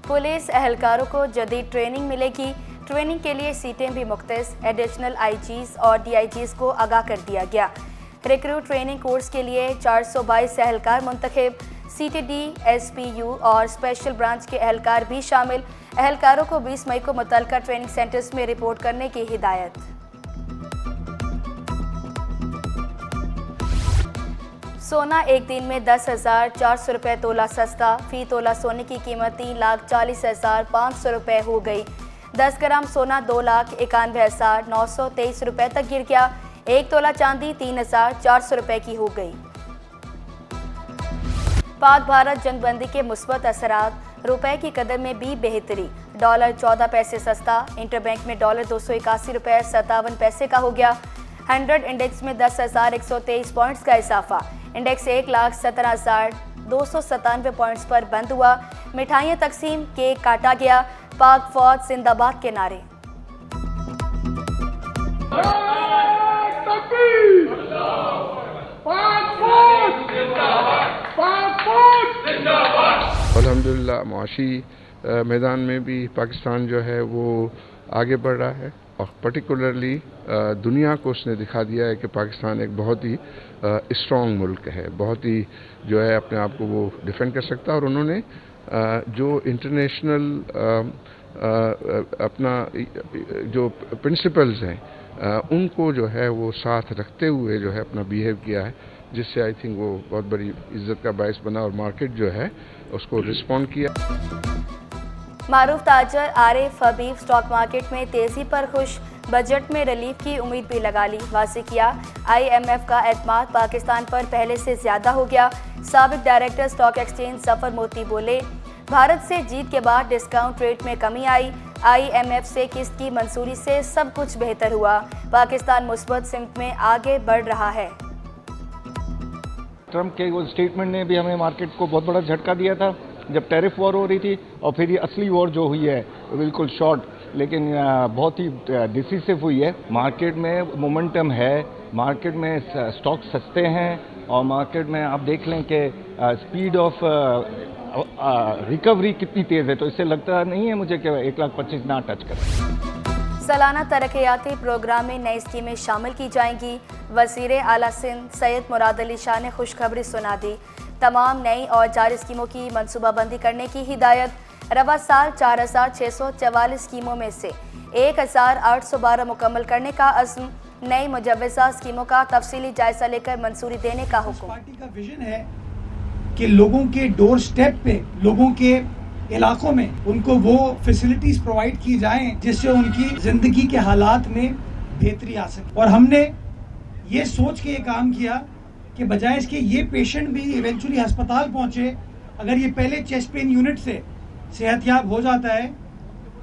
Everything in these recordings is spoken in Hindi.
पुलिस एहलकारों को जदीद ट्रेनिंग मिलेगी। ट्रेनिंग के लिए सीटें भी मुख्तस। एडिशनल आईजीज और डीआईजीज को आगाह कर दिया गया। रिक्रूट ट्रेनिंग कोर्स के लिए 422 एहलकार मुंतखब। सीटीडी, एसपीयू और स्पेशल ब्रांच के एहलकार भी शामिल। एहलकारों को 20 मई को मुतल्लिका ट्रेनिंग सेंटर्स में रिपोर्ट करने की हिदायत। सोना एक दिन में 10,400 रुपये तोला सस्ता। फी तोला सोने की कीमत 3,40,500 रुपये हो गई। 10 ग्राम सोना 2,91,923 रुपये तक गिर गया। 1 तोला चांदी 3,400 रुपये की हो गई। पाक भारत जंगबंदी के मुस्बत असरात। रुपए की कदर में भी बेहतरी। डॉलर 14 पैसे सस्ता। इंटरबैंक में डॉलर 281 रुपये 57 पैसे का हो गया। 100 इंडेक्स में 10,123 पॉइंट्स का इजाफा। इंडेक्स 1,17,297 पॉइंट्स पर बंद हुआ। मिठाइयाँ तकसीम, केक काटा गया। पाक फौज जिंदाबाद के नारे। अल्हम्दुलिल्लाह मुआशी मैदान में भी पाकिस्तान जो है वो आगे बढ़ रहा है और पर्टिकुलरली दुनिया को उसने दिखा दिया है कि पाकिस्तान एक बहुत ही स्ट्रॉन्ग मुल्क है, बहुत ही जो है अपने आप को वो डिफेंड कर सकता है। और उन्होंने जो इंटरनेशनल अपना जो प्रिंसिपल्स हैं उनको जो है वो साथ रखते हुए जो है अपना बिहेव किया है, जिससे आई थिंक वो बहुत बड़ी इज्जत का बायस बना और मार्केट जो है उसको रिस्पॉन्ड किया। मारूफ ताजर आरिफ हबीब स्टॉक मार्केट में तेजी पर खुश। बजट में रिलीफ की उम्मीद भी लगा ली। वाज़ेह किया IMF का एतमाद पाकिस्तान पर पहले से ज्यादा हो गया। साबिक डायरेक्टर स्टॉक एक्सचेंज सफर मोती बोले, भारत से जीत के बाद डिस्काउंट रेट में कमी आई। IMF से किस्त की मंजूरी से सब कुछ बेहतर हुआ। पाकिस्तान मुस्बत सिमत में आगे बढ़ रहा है। ट्रंप के वो स्टेटमेंट ने भी हमें मार्केट को बहुत बड़ा झटका दिया था जब टैरिफ वॉर हो रही थी, और फिर ये असली वॉर जो हुई है बिल्कुल शॉर्ट लेकिन बहुत ही डिसिसिव हुई है। मार्केट में मोमेंटम है, मार्केट में स्टॉक सस्ते हैं और मार्केट में आप देख लें कि स्पीड ऑफ रिकवरी कितनी तेज़ है, तो इससे लगता नहीं है मुझे कि 1,25,000 ना टच करें। सालाना तरक्याती प्रोग्राम में नई स्कीमें शामिल की जाएंगी। वज़ीर आला सिंध सैयद मुराद अली शाह ने खुशखबरी सुना दी। तमाम नई और जारी स्कीमों की मनसूबाबंदी करने की हिदायत। रवा साल 4,644 स्कीमों में से 1,812 मुकम्मल करने का अज़्म। नई मुजव्वज़ा स्कीमों का तफसीली जायजा लेकर मंजूरी देने का हुक्म। पार्टी का विजन है कि लोगों के डोर स्टेप पे, लोगों के इलाकों में उनको वो फैसिलिटीज प्रोवाइड की जाएं जिससे उनकी जिंदगी के हालात में बेहतरी आ सके। और हमने ये सोच के ये काम किया कि बजाय इसके ये पेशेंट भी इवेंचुअली अस्पताल पहुंचे, अगर ये पहले चेस्ट पेन यूनिट से सेहतयाब हो जाता है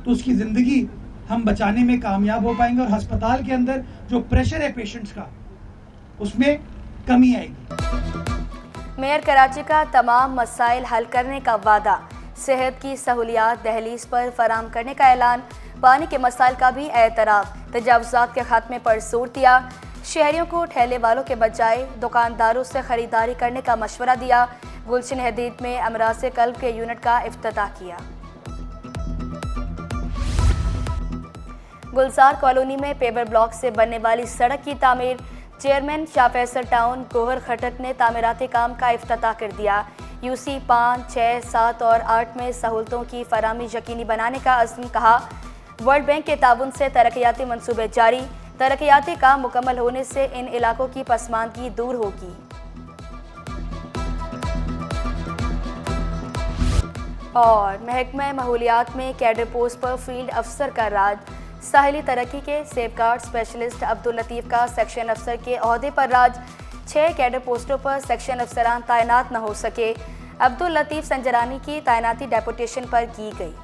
तो उसकी ज़िंदगी हम बचाने में कामयाब हो पाएंगे और अस्पताल के अंदर जो प्रेशर है पेशेंट्स का उसमें कमी आएगी। मेयर कराची का तमाम मसाइल हल करने का वादा। सेहत की सहूलियात दहलीज पर फराम करने का ऐलान। पानी के मसाइल का भी एतराफ़। तजावुज़ात के खात्मे पर जोर दिया। शहरियों को ठेले वालों के बजाय दुकानदारों से खरीदारी करने का मशवरा दिया। गुलशन हदीद में अमराज कल्ब के यूनिट का इफ्तिताह किया। गुलजार कॉलोनी में पेवर ब्लॉक से बनने वाली सड़क की तामीर। चेयरमैन शाह फैसल टाउन गोहर खटक ने तामीराती काम का इफ्तिताह कर दिया। UC 5, 6, 7 और 8 में सहूलतों की फराहमी यकीनी बनाने का अज़्म। कहा, वर्ल्ड बैंक के ताउन से तरक्याती मंसूबे जारी। तरक्याती काम मुकम्मल होने से इन इलाकों की पसमानदगी दूर होगी। और महकमा माहौलियात में कैडर पोस्ट पर फील्ड अफसर का राज। साहिली तरक्की के सेफगार्ड स्पेशलिस्ट अब्दुल लतीफ़ का सेक्शन अफसर के ओहदे पर राज। 6 कैडर पोस्टों पर सेक्शन अफसरान तैनात न हो सके। अब्दुल लतीफ़ संजरानी की तैनाती डेपुटेशन पर की गई।